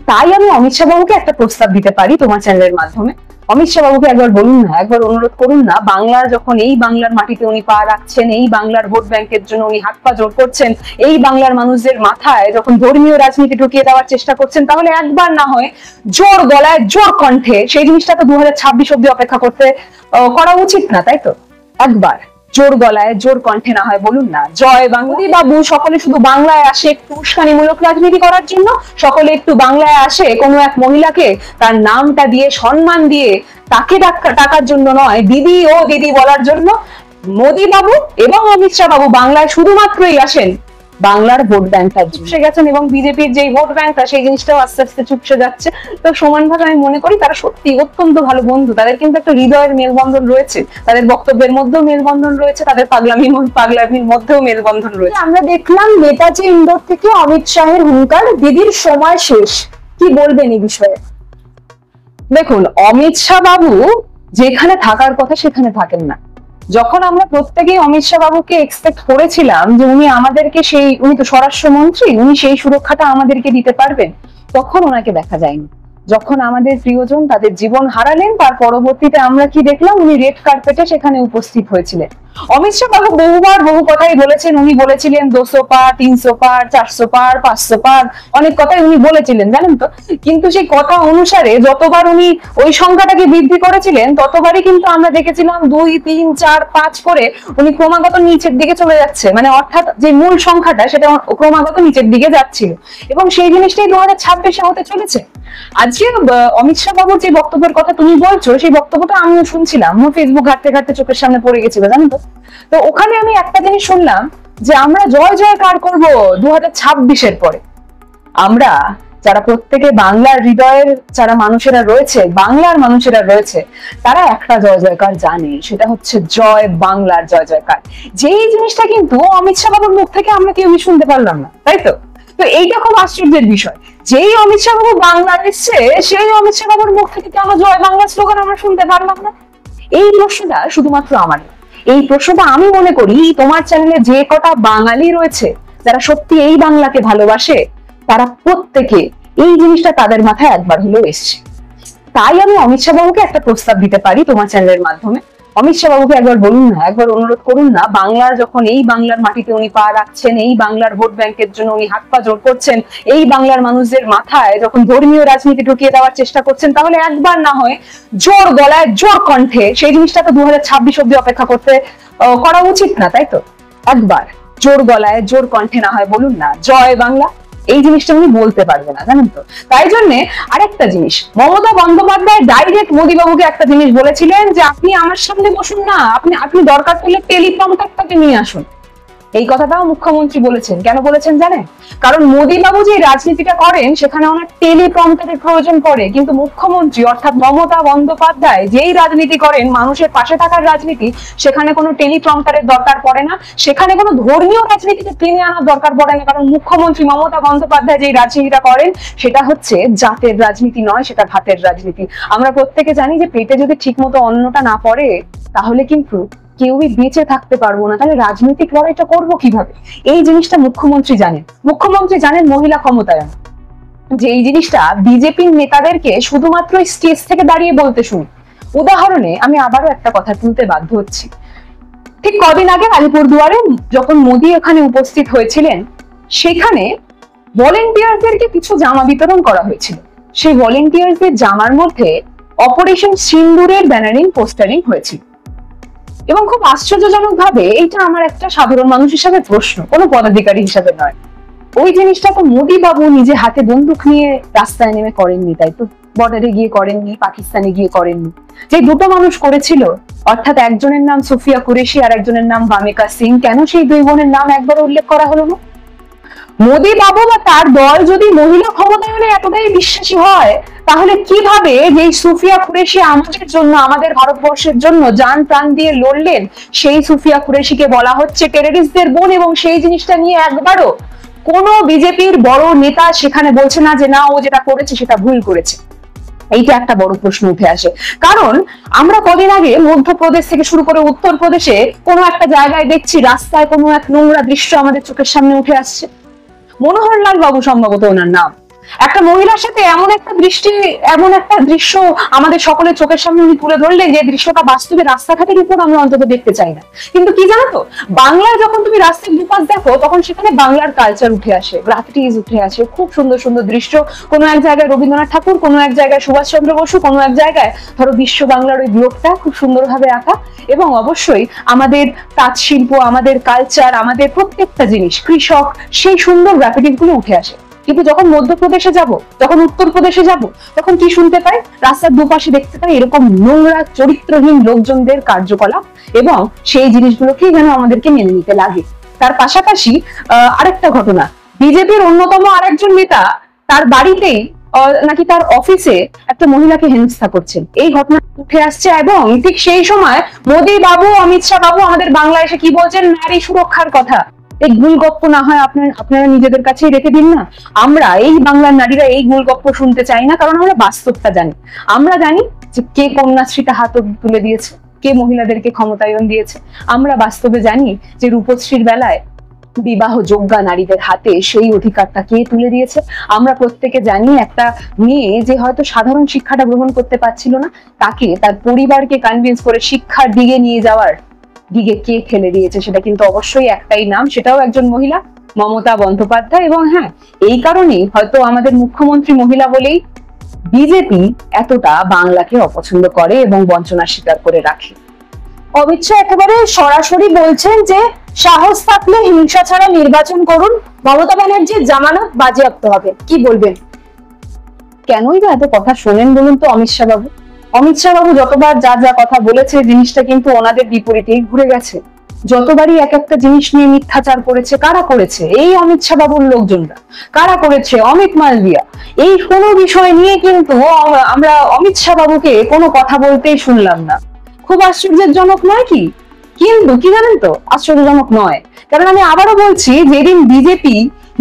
তাই আমি অমিত শাহ বাবুকে একটা প্রস্তাব দিতে পারি তোমার চ্যানেলের মাধ্যমে। অমিত শাহ বাবুকে একবার বলুন না, একবার অনুরোধ করুন না, বাংলার যখন এই বাংলার মাটিতে উনি পা রাখছেন, এই বাংলার ভোট ব্যাংকের জন্য উনি হাত পা জোর করছেন, এই বাংলার মানুষদের মাথায় যখন ধর্মীয় রাজনীতি ঢুকিয়ে দেওয়ার চেষ্টা করছেন, তাহলে একবার না হয় জোর গলায় জোর কণ্ঠে সেই জিনিসটা তো 2026 অব্দি অপেক্ষা করা উচিত না, তাই তো? একবার জোর গলায় জোর কণ্ঠে না হয় বলুন না, জয় বাংলা। বাবু সকলে শুধু বাংলায় আসে একটু উস্কানিমূলক রাজনীতি করার জন্য, সকলে একটু বাংলায় আসে কোনো এক মহিলাকে তার নামটা দিয়ে সম্মান দিয়ে তাকে টাকার জন্য নয়, দিদি ও দিদি বলার জন্য। মোদী বাবু এবং অমিত শাহ বাবু বাংলায় শুধুমাত্রই আসেন বাংলার ভোট ব্যাংকটা চুপসে গেছেন, এবং বিজেপির যে ভোট ব্যাংকটা সেই জিনিসটাও আস্তে আস্তে চুপসে যাচ্ছে। তো সমানভাবে আমি মনে করি তারা সত্যি অত্যন্ত ভালো বন্ধু, তাদের কিন্তু একটা হৃদয়ের মেলবন্ধন রয়েছে, তাদের বক্তব্যের মধ্যেও মেলবন্ধন রয়েছে, তাদের পাগলামির মধ্যেও মেলবন্ধন রয়েছে। আমরা দেখলাম নেতাজি ইন্দোর থেকে অমিত শাহের হুঙ্কার, দিদির সময় শেষ, কি বলবেন এই বিষয়ে? দেখুন, অমিত শাহ বাবু যেখানে থাকার কথা সেখানে থাকেন না। যখন আমরা প্রত্যেকেই অমিত শাহ বাবুকে এক্সপেক্ট করেছিলাম যে উনি আমাদেরকে উনি তো স্বরাষ্ট্রমন্ত্রী, উনি সেই সুরক্ষাটা আমাদেরকে দিতে পারবেন, তখন ওনাকে দেখা যায়নি। যখন আমাদের প্রিয়জন তাদের জীবন হারালেন, তার পরবর্তীতে আমরা কি দেখলাম, উনি রেড কার্পেটে সেখানে উপস্থিত হয়েছিলেন। অমিত শাহ বাবু বহুবার বহু কথাই বলেছেন, উনি বলেছিলেন 200 পার, 300 পার, 400 পার, 500 পার, অনেক কথাই উনি বলেছিলেন, জানেন তো। কিন্তু সেই কথা অনুসারে যতবার উনি ওই সংখ্যাটাকে বৃদ্ধি করেছিলেন, ততবারই কিন্তু আমরা দেখেছিলাম 2, 3, 4, 5 করে উনি ক্রমাগত নিচের দিকে চলে যাচ্ছে, মানে অর্থাৎ যে মূল সংখ্যাটা সেটা ক্রমাগত নিচের দিকে যাচ্ছিল, এবং সেই জিনিসটাই 2026-এ হতে চলেছে। আজকে অমিত শাহ বাবুর যে বক্তব্যের কথা তুমি বলছো, সেই বক্তব্যটা আমিও শুনছিলাম, আমার ফেসবুক ঘাটতে ঘাটতে চোখের সামনে পড়ে গেছিল, জানো তো। তো ওখানে আমি একটা জিনিস শুনলাম যে আমরা জয় জয়কার করব 2026-এর পরে। আমরা যারা প্রত্যেকে বাংলার হৃদয়ের যারা মানুষেরা রয়েছে, বাংলার মানুষেরা রয়েছে, তারা একটা জয় জয়কার জানে, সেটা হচ্ছে জয় বাংলার জয় জয়কার। যেই জিনিসটা কিন্তু অমিত শাহ বাবুর মুখ থেকে আমরা কেউই শুনতে পারলাম না, তাই তো? তো এইটা খুব আশ্চর্যের বিষয়, যেই অমিত শাহ বাবু বাংলার এসছে, সেই অমিত শাহ বাবুর মুখ থেকে কেন জয় বাংলা স্লোগান আমরা শুনতে পারলাম না? এই প্রশ্নটা শুধুমাত্র আমার, এই প্রশ্নটা আমি মনে করি তোমার চ্যানেলে যে কটা বাঙালি রয়েছে যারা সত্যি এই বাংলাকে ভালোবাসে, তারা প্রত্যেকে এই জিনিসটা তাদের মাথায় একবার হলেও এসছে। তাই আমি অমিত শাহ বাবুকে একটা প্রস্তাব দিতে পারি তোমার চ্যানেলের মাধ্যমে। অমিত শাহ বাবুকে একবার বলুন না, একবার অনুরোধ করুন না, বাংলার যখন এই বাংলার মাটিতে উনি পা রাখছেন, এই বাংলার ভোট ব্যাংকের জন্য উনি হাত পা জোর করছেন, এই বাংলার মানুষদের মাথায় যখন ধর্মীয় রাজনীতি ঢুকিয়ে দেওয়ার চেষ্টা করছেন, তাহলে একবার না হয় জোর গলায় জোর কণ্ঠে সেই জিনিসটা তো 2026 অব্দি অপেক্ষা করা উচিত না, তাই তো? একবার জোর গলায় জোর কণ্ঠে না হয় বলুন না, জয় বাংলা। এই জিনিসটা উনি বলতে পারবে না, জানেন তো। তাই জন্য আরেকটা জিনিস, মমতা বন্দ্যোপাধ্যায় ডাইরেক্ট মোদী বাবুকে একটা জিনিস বলেছিলেন যে আপনি আমার সামনে বসুন না, আপনি দরকার পড়লে টেলিপ্রম্পটারটাকে নিয়ে আসুন। এই কথাটাও মুখ্যমন্ত্রী বলেছেন। কেন বলেছেন জানেন? কারণ মোদী বাবু যে রাজনীতিটা করেন সেখানে ওনার টেলিপ্রম্পটারের প্রয়োজন পড়ে, কিন্তু মুখ্যমন্ত্রী অর্থাৎ মমতা বন্দ্যোপাধ্যায় যেই রাজনীতি করেন, মানুষের পাশে থাকার রাজনীতি, সেখানে কোনো টেলিপ্রম্পটারের দরকার পড়ে না, সেখানে কোনো ধর্মীয় রাজনীতিকে টেনে আনার দরকার পড়ে না। কারণ মুখ্যমন্ত্রী মমতা বন্দ্যোপাধ্যায় যেই রাজনীতিটা করেন সেটা হচ্ছে জাতের রাজনীতি নয়, সেটা ভাতের রাজনীতি। আমরা প্রত্যেকে জানি যে পেটে যদি ঠিক মতো অন্নটা না পড়ে, তাহলে কিন্তু কেউই বেঁচে থাকতে পারবো না। তাহলে রাজনৈতিক লড়াইটা করবো কিভাবে? এই জিনিসটা মুখ্যমন্ত্রী জানেন। মুখ্যমন্ত্রী জানেন মহিলা ক্ষমতায়ন, যে এই জিনিসটা বিজেপির নেতাদেরকে শুধুমাত্র স্টেজ থেকে দাঁড়িয়ে বলতে শুনি। উদাহরণে আমি আবারও একটা কথা তুলতে বাধ্য হচ্ছি। ঠিক কদিন আগে আলিপুরদুয়ারে যখন মোদী এখানে উপস্থিত হয়েছিলেন, সেখানে ভলেন্টিয়ারদেরকে কিছু জামা বিতরণ করা হয়েছিল। সেই ভলেন্টিয়ারদের জামার মধ্যে অপারেশন সিন্দুরের ব্যানারিং পোস্টারিং হয়েছিল, এবং খুব আশ্চর্যজনক ভাবে এইটা আমার একটা সাধারণ মানুষ হিসাবে প্রশ্ন, কোনো পদাধিকারী হিসাবে নয়। ওই জিনিসটা তো মোদী বাবু নিজে হাতে বন্দুক নিয়ে রাস্তায় নেমে করেননি, তাই তো? বর্ডারে গিয়ে করেননি, পাকিস্তানে গিয়ে করেননি। যে দুটো মানুষ করেছিল, অর্থাৎ একজনের নাম সুফিয়া কুরেশি আর একজনের নাম ভামিকা সিং, কেন সেই দুই বোনের নাম একবার উল্লেখ করা হলো না? মোদী বাবু বা তার দল যদি মহিলা ক্ষমতায়নে এতটাই বিশ্বাসী হয়, তাহলে কিভাবে যে সুফিয়া কুরেশি আমাদের জন্য, আমাদের ভারতবর্ষের জন্য জান প্রাণ দিয়ে লড়লেন, সেই সুফিয়া কুরেশিকে বলা হচ্ছে টেররিস্টদের বোন, এবং সেই জিনিসটা নিয়ে একবারও কোনো বিজেপির বড় নেতা সেখানে বলছে না যে না, ও যেটা করেছে সেটা ভুল করেছে? এইটা একটা বড় প্রশ্ন উঠে আসে। কারণ আমরা কদিন আগে মধ্যপ্রদেশ থেকে শুরু করে উত্তরপ্রদেশে কোনো একটা জায়গায় দেখছি রাস্তায় কোনো এক নোংরা দৃশ্য আমাদের চোখের সামনে উঠে আসছে। মনোহরলাল বাবু সম্ভবত ওনার নাম, একটা মহিলার সাথে এমন একটা দৃশ্য আমাদের সকলের চোখের সামনে উনি তুলে ধরলেন, যে দৃশ্যটা বাস্তবে রাস্তাঘাটের উপর আমরা অন্তত দেখতে চাই না। কিন্তু কি জানো তো, বাংলায় যখন তুমি রাস্তার দুপাশ দেখো তখন সেখানে বাংলার কালচার উঠে আসে, গ্রাফিটিজ উঠে আসে, খুব সুন্দর সুন্দর দৃশ্য। কোনো এক জায়গায় রবীন্দ্রনাথ ঠাকুর, কোনো এক জায়গায় সুভাষচন্দ্র বসু, কোনো এক জায়গায় ধরো বিশ্ব বাংলার ওই গ্লোবটা খুব সুন্দরভাবে আঁকা। এবং অবশ্যই আমাদের তাঁত শিল্প, আমাদের কালচার, আমাদের প্রত্যেকটা জিনিস, কৃষক, সেই সুন্দর গ্রাফিটিজ গুলো উঠে আসে। কিন্তু যখন মধ্যপ্রদেশে যাব, যখন উত্তরপ্রদেশে যাব, তখন কি শুনতে পাই? রাস্তার দুপাশে দেখতে পাই এরকম নোংরা চরিত্রহীন লোকজনদের কার্যকলাপ, এবং সেই জিনিসগুলোকে যেন আমাদেরকে মেনে নিতে লাগে। তার পাশাপাশি আরেকটা ঘটনা, বিজেপির অন্যতম আরেকজন নেতা তার বাড়িতেই নাকি তার অফিসে একটা মহিলাকে হেনস্থা করছেন, এই ঘটনা উঠে আসছে। এবং ঠিক সেই সময় মোদী বাবু, অমিত শাহ বাবু আমাদের বাংলায় এসে কি বলছেন? নারী সুরক্ষার কথা। এই গুলগপ্প না হয় আপনারা নিজেদের কাছেই রেখে দিন না। আমরা এই বাংলার নারীরা এই গুলগপ্প শুনতে চাই না, কারণ আমরা বাস্তবটা জানি। আমরা জানি যে কে কন্যাশ্রীটা হাত তুলে দিয়েছে, কে মহিলাদেরকে ক্ষমতায়ন দিয়েছে। আমরা বাস্তবে জানি যে রূপশ্রীর বেলায় বিবাহ যোগ্যা নারীদের হাতে সেই অধিকারটা কে তুলে দিয়েছে। আমরা প্রত্যেকে জানি একটা মেয়ে যে হয়তো সাধারণ শিক্ষাটা গ্রহণ করতে পারছিল না, তাকে তার পরিবারকে কনভিন্স করে শিক্ষার দিকে নিয়ে যাওয়ার দিকে কে ঠেলে দিয়েছে, সেটা কিন্তু অবশ্যই একটাই নাম, সেটাও একজন মহিলা, মমতা বন্দ্যোপাধ্যায়। এবং হ্যাঁ, এই কারণেই হয়তো আমাদের মুখ্যমন্ত্রী মহিলা বলেই বিজেপি এতটা বাংলাকে অপছন্দ করে এবং বঞ্চনা স্বীকার করে রাখে। অমিত শাহ একেবারে সরাসরি বলছেন যে সাহস থাকলে হিংসা ছাড়া নির্বাচন করুন, মমতা ব্যানার্জির জামানত বাজেয়াপ্ত হবে। কি বলবেন? কেনই বা এত কথা শোনেন বলুন তো অমিত শাহ বাবু? অমিত শাহ বাবু যতবার যা যা কথা বলেছে, জিনিসটা কিন্তু ওনাদের বিপরীতেই ঘুরে গেছে। যতবারই এক একটা জিনিস নিয়ে মিথ্যাচার করেছে, কারা করেছে? এই অমিত শাহ বাবুর লোকজনরা। কারা করেছে? অমিত মালভিয়া। এই কোনো বিষয় নিয়ে কিন্তু আমরা অমিত শাহ বাবুকে কোনো কথা বলতেই শুনলাম না। খুব আশ্চর্যজনক নয় কি? কিন্তু কি জানেন তো, আশ্চর্যজনক নয়, কারণ আমি আবারও বলছি, যেদিন বিজেপি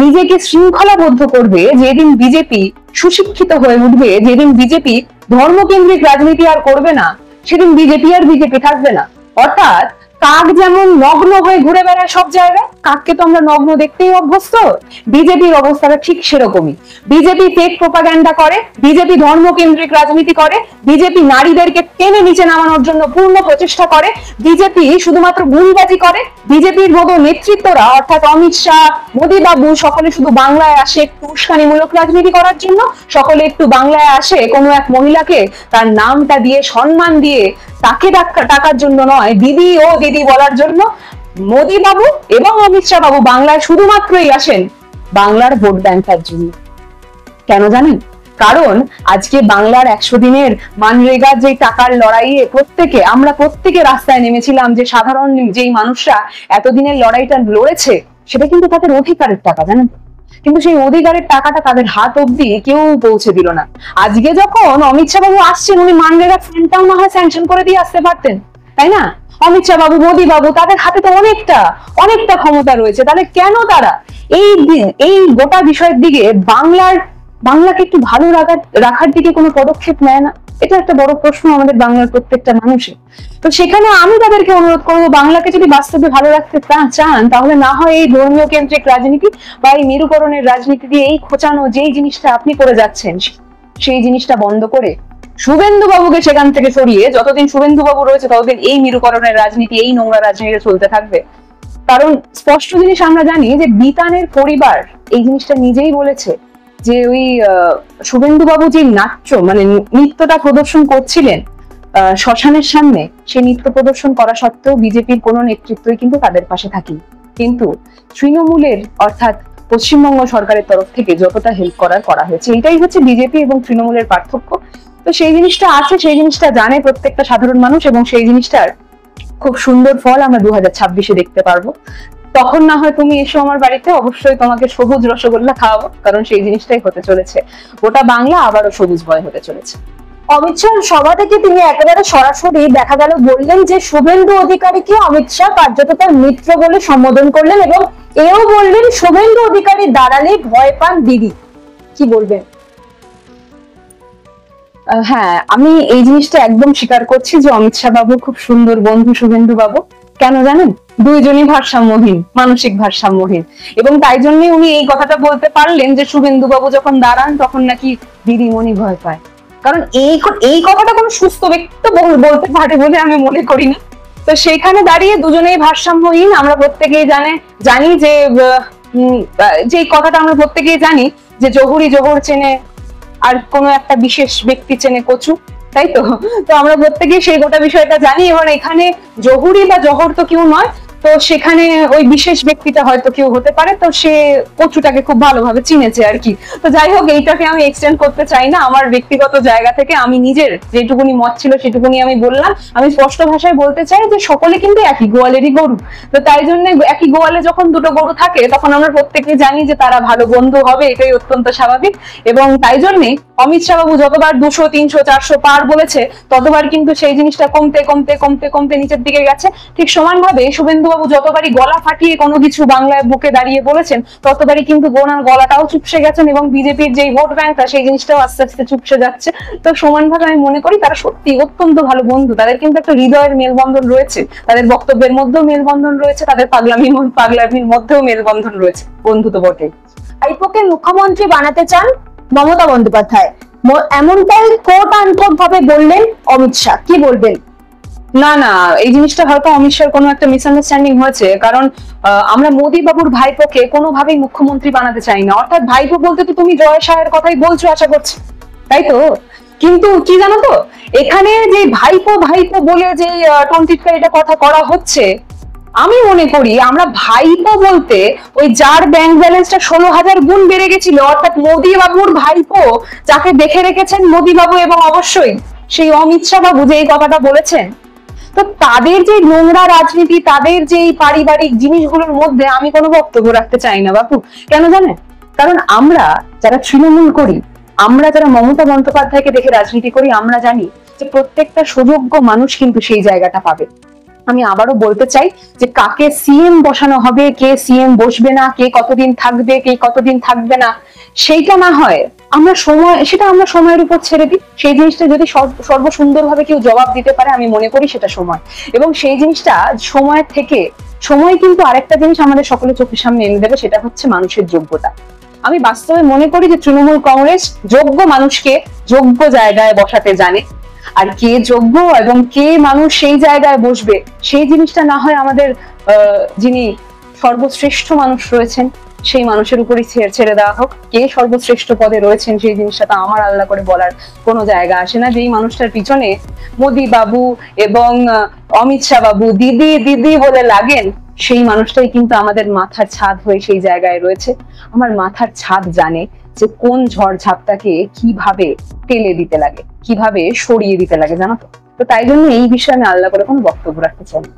নিজেকে শৃঙ্খলাবদ্ধ করবে, যেদিন বিজেপি সুশিক্ষিত হয়ে উঠবে, যেদিন বিজেপি ধর্মকেন্দ্রিক রাজনীতি আর করবে না, সেদিন বিজেপি আর বিজেপি থাকবে না। অর্থাৎ কাক যেমন নগ্ন হয়ে ঘুরে বেড়ায় সব জায়গায়, কাককে তো আমরা নগ্ন দেখতেই অভ্যস্ত, বিজেপির অবস্থাটা ঠিক সেরকমই। বিজেপি ফেক প্রোপাগান্ডা করে, বিজেপি ধর্মকেন্দ্রিক রাজনীতি করে, বিজেপি নারীদেরকে টেনে নিচে নামানোর জন্য পূর্ণ প্রচেষ্টা করে, বিজেপি শুধুমাত্র গুলবাজি করে। বিজেপির মতো নেতৃত্বরা অর্থাৎ অমিত শাহ, মোদী বাবু সকলে শুধু বাংলায় আসে একটু উস্কানিমূলক রাজনীতি করার জন্য, সকলে একটু বাংলায় আসে কোনো এক মহিলাকে তার নামটা দিয়ে সম্মান দিয়ে তাকে টাকার জন্য নয়, দিদি ও দিদি বলার জন্য। মোদী বাবু এবং অমিত শাহ বাবু বাংলায় শুধুমাত্রই আসেন বাংলার ভোট ব্যাংকের জন্য। কেন জানেন? কারণ আজকে বাংলার 100 দিনের মানরেগার যে টাকার লড়াইয়ে আমরা প্রত্যেকে রাস্তায় নেমেছিলাম, যে সাধারণ যেই মানুষরা এতদিনের লড়াইটা লড়েছে, সেটা কিন্তু তাদের অধিকারের টাকা, জানেন? কিন্তু সেই অধিকারের টাকাটা তাদের হাত অব্দি কেউ পৌঁছে দিল না। আজকে যখন অমিত শাহ বাবু আসছেন, উনি মানরেগা ফান্ডটাও না হয় স্যাংশন করে দিয়ে আসতে পারতেন, তাই না? অমিত শাহ বাবু, মোদী বাবু, তাদের হাতে তো অনেকটা ক্ষমতা রয়েছে। তাহলে কেন তারা এই গোটা বিষয়ের দিকে বাংলাকে একটু ভালো রাখার দিকে কোনো পদক্ষেপ নেয় না? এটা একটা বড় প্রশ্ন আমাদের বাংলার প্রত্যেকটা মানুষের। তো সেখানে আমি তাদেরকে অনুরোধ করবো, বাংলাকে যদি বাস্তবে ভালো রাখতে চান, তাহলে না হয় এই ধর্মীয় কেন্দ্রিক রাজনীতি বা এই মেরুকরণের রাজনীতি দিয়ে এই খোঁচানো যেই জিনিসটা আপনি করে যাচ্ছেন, সেই জিনিসটা বন্ধ করে শুভেন্দু বাবুকে সেখান থেকে সরিয়ে, যতদিন শুভেন্দু বাবু রয়েছে ততদিন এই মেরুকরণের রাজনীতি, এই নোংরা রাজনীতি চলতে থাকবে। কারণ স্পষ্ট জিনিস আমরা জানি যে বিতানের পরিবার এই জিনিসটা নিজেই বলেছে, যে ওই শুভেন্দু বাবু যে নৃত্যটা প্রদর্শন করছিলেন শ্মশানের সামনে, সেই নৃত্য প্রদর্শন করা সত্ত্বেও বিজেপির কোনো নেতৃত্বই কিন্তু তাদের পাশে থাকেনি। কিন্তু তৃণমূলের অর্থাৎ পশ্চিমবঙ্গ সরকারের তরফ থেকে যতটা হেল্প করা হয়েছে, এটাই হচ্ছে বিজেপি এবং তৃণমূলের পার্থক্য। তো সেই জিনিসটা আছে, সেই জিনিসটা জানে প্রত্যেকটা সাধারণ মানুষ, এবং সেই জিনিসটার খুব সুন্দর ফল আমরা 2026-এ দেখতে পারবো। তখন না হয় তুমি এসো আমার বাড়িতে, অবশ্যই তোমাকে সবুজ রসগোল্লা খাওয়াবো, কারণ সেই জিনিসটাই হতে চলেছে। গোটা বাংলা আবারও সবুজময় হতে চলেছে। অমিত শাহ সভা থেকে তিনি একেবারে সরাসরি দেখা গেল বললেন যে শুভেন্দু অধিকারীকে অমিত শাহ কার্যত তার মিত্র বলে সম্বোধন করলেন, এবং এও বললেন শুভেন্দু অধিকারী দাঁড়ালে ভয় পান দিদি। কি বলবেন? হ্যাঁ, আমি এই জিনিসটা একদম স্বীকার করছি যে অমিত শাহ বাবু খুব সুন্দর বন্ধু শুভেন্দু বাবু, কেন জানেন? দুইজনই ভারসাম্যহীন, মানসিক ভারসাম্যহীন, এবং তাই জন্যই উনি এই কথাটা বলতে পারলেন যে শুভেন্দু বাবু যখন দাঁড়ান তখন নাকি দিদিমণি ভয় পায়। কারণ এই কথাটা কোনো সুস্থ ব্যক্তি তো বলতে পারে বলে আমি মনে করি না। তো সেখানে দাঁড়িয়ে দুজনেই ভারসাম্যহীন। আমরা প্রত্যেকেই জানি যে কথাটা আমরা প্রত্যেকেই জানি যে জহুরি জোহর চেনে আর কোনো একটা বিশেষ ব্যক্তি চেনে কচু, তাই তো? তো আমরা প্রত্যেকেই সেই গোটা বিষয়টা জানি। এবার এখানে জহুরি বা জহর তো কেউ নয়, তো সেখানে ওই বিশেষ ব্যক্তিটা হয়তো কেউ হতে পারে, তো সে কচুটাকে খুব ভালোভাবে চিনেছে আর কি। তো যাই হোক, এইটাকে আমি এক্সটেন্ড করতে চাই না। আমার ব্যক্তিগত জায়গা থেকে আমি নিজের যেটুকুনি মত ছিল সেটুকুনি আমি বললাম। আমি স্পষ্ট ভাষায় বলতে চাই যে সকলে কিন্তু একই গোয়ালেরই গরু। তো তাই জন্য একই গোয়ালে যখন দুটো গরু থাকে তখন আমরা প্রত্যেকেই জানি যে তারা ভালো বন্ধু হবে, এটাই অত্যন্ত স্বাভাবিক। এবং তাই জন্যই অমিত শাহ বাবু যতবার 200, 300, 400 পার বলেছে ততবার কিন্তু সেই জিনিসটা কমতে কমতে কমতে কমতে নিচের দিকে গেছে। ঠিক সমানভাবে শুভেন্দু বাবু যতবারই গলা ফাটিয়ে কোনো কিছু বাংলায় বুকে দাঁড়িয়ে বলেছেন ততবারই কিন্তু ওনার গলাটাও চুপসে গেছেন, এবং বিজেপির যে ভোট ব্যাংকটা সেই জিনিসটাও আস্তে আস্তে চুপসে যাচ্ছে। তো সমানভাবে আমি মনে করি তারা সত্যি অত্যন্ত ভালো বন্ধু। তাদের কিন্তু একটা হৃদয়ের মেলবন্ধন রয়েছে, তাদের বক্তব্যের মধ্যেও মেলবন্ধন রয়েছে, তাদের পাগলামির মধ্যেও মেলবন্ধন রয়েছে। বন্ধু তো বটে। ভাইপোকে মুখ্যমন্ত্রী বানাতে চান মমতা বন্দ্যোপাধ্যায়, এমনটাই কোট আনকোট ভাবে বললেন অমিত শাহ। কি বলবেন? না না, এই জিনিসটা হয়তো অমিত শাহর কোনো একটা মিসআন্ডারস্ট্যান্ডিং হয়েছে। কারণ আমরা মোদী বাবুর ভাইপোকে কোনোভাবেই মুখ্যমন্ত্রী বানাতে চাই না। অর্থাৎ ভাইপো বলতে তো তুমি জয় শাহের কথাই বলছো আশা করছি, তাই তো? কিন্তু কি জানো তো, এখানে যে ভাইপো ভাইপো বলে যে টন্টিটকারিটা কথা করা হচ্ছে, আমি মনে করি আমরা ভাইপো বলতে ওই যার ব্যাংক ব্যালেন্সটা 16,000 গুণ বেড়ে গেছিল, অর্থাৎ মোদী বাবুর ভাইপো, যাকে দেখে রেখেছেন মোদী বাবু, এবং অবশ্যই সেই অমিত শাহ বাবু যে এই কথাটা বলেছেন। তো তাদের যে নোংরা রাজনীতি, তাদের যে পারিবারিক জিনিসগুলোর মধ্যে আমি কোনো বক্তব্য রাখতে চাই না বাপু। কেন জানেন? কারণ আমরা যারা তৃণমূল করি, আমরা যারা মমতা বন্দ্যোপাধ্যায়কে দেখে রাজনীতি করি, আমরা জানি যে প্রত্যেকটা সুযোগ্য মানুষ কিন্তু সেই জায়গাটা পাবে। আমি আবারও বলতে চাই যে কাকে সিএম বসানো হবে, কে সিএম বসবে না, কে কতদিন থাকবে, কে কতদিন থাকবে না, সেইটা না হয় সেটা আমরা সময়ের উপর ছেড়ে দিই। সেই জিনিসটা যদি সর্বসুন্দরভাবে কেউ জবাব দিতে পারে, আমি মনে করি সেটা সময়। এবং সেই জিনিসটা সময়ের থেকে সময় কিন্তু আরেকটা জিনিস আমাদের সকলের চোখের সামনে এনে দেবে, সেটা হচ্ছে মানুষের যোগ্যতা। আমি বাস্তবে মনে করি যে তৃণমূল কংগ্রেস যোগ্য মানুষকে যোগ্য জায়গায় বসাতে জানে। আর কে যোগ্য এবং কে মানুষ সেই জায়গায় বসবে, সেই জিনিসটা না হয় আমাদের যিনি সর্বশ্রেষ্ঠ মানুষ রয়েছেন সেই মানুষের উপরই ছেড়ে দেওয়া হোক। কে সর্বশ্রেষ্ঠ পদে রয়েছেন সেই জিনিসটা তো আমার আলাদা করে বলার কোনো জায়গা আসে না। যেই মানুষটার পিছনে মোদী বাবু এবং অমিত শাহ বাবু দিদি দিদি বলে লাগেন, সেই মানুষটাই কিন্তু আমাদের মাথার ছাদ হয়ে সেই জায়গায় রয়েছে। আমার মাথার ছাদ জানে যে কোন ঝড় ঝাপটাকে কিভাবে টেলে দিতে লাগে, কিভাবে সরিয়ে দিতে লাগে, জানো তো? তো তাই জন্য এই বিষয়ে আমি আলাদা করে কোনো বক্তব্য রাখতে চাই না।